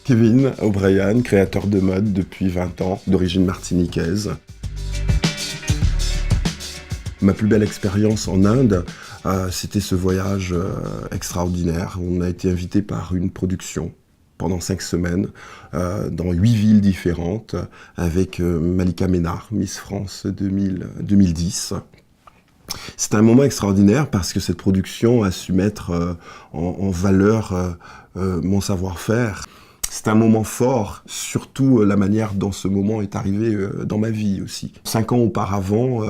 Kevin O'Brien, créateur de mode depuis 20 ans, d'origine martiniquaise. Ma plus belle expérience en Inde, c'était ce voyage extraordinaire. On a été invité par une production pendant 5 semaines dans 8 villes différentes avec Malika Ménard, Miss France 2010. C'était un moment extraordinaire parce que cette production a su mettre en valeur mon savoir-faire. C'est un moment fort, surtout la manière dont ce moment est arrivé dans ma vie aussi. 5 ans auparavant,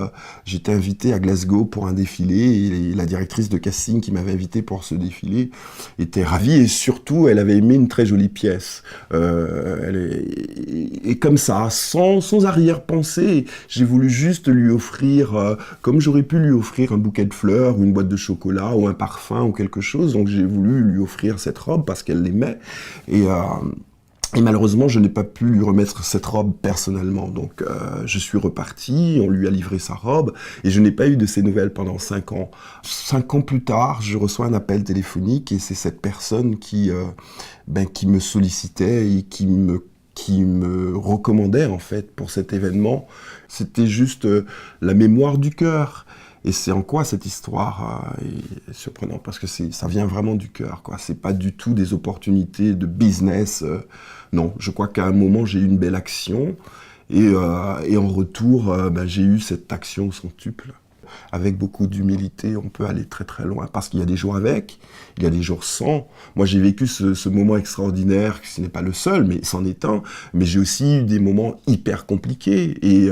j'étais invité à Glasgow pour un défilé et la directrice de casting qui m'avait invité pour ce défilé était ravie et surtout elle avait aimé une très jolie pièce. Et comme ça, sans arrière-pensée, j'ai voulu juste lui offrir, comme j'aurais pu lui offrir un bouquet de fleurs ou une boîte de chocolat ou un parfum ou quelque chose, donc j'ai voulu lui offrir cette robe parce qu'elle l'aimait. Et malheureusement, je n'ai pas pu lui remettre cette robe personnellement. Donc, je suis reparti, on lui a livré sa robe, et je n'ai pas eu de ses nouvelles pendant 5 ans. 5 ans plus tard, je reçois un appel téléphonique, et c'est cette personne qui me sollicitait et qui me recommandait, en fait, pour cet événement. C'était juste la mémoire du cœur. Et c'est en quoi cette histoire est surprenante, parce que ça vient vraiment du cœur, quoi. C'est pas du tout des opportunités de business. Non, je crois qu'à un moment, j'ai eu une belle action. Et en retour, j'ai eu cette action centuple. Avec beaucoup d'humilité, on peut aller très très loin. Parce qu'il y a des jours avec, il y a des jours sans. Moi, j'ai vécu ce moment extraordinaire, ce n'est pas le seul, mais c'en est un. Mais j'ai aussi eu des moments hyper compliqués. Et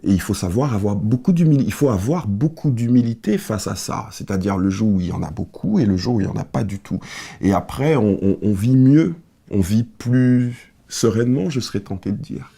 il faut savoir avoir beaucoup d'humilité. Il faut avoir beaucoup d'humilité face à ça. C'est-à-dire le jour où il y en a beaucoup et le jour où il n'y en a pas du tout. Et après, on vit mieux, on vit plus sereinement, je serais tenté de dire.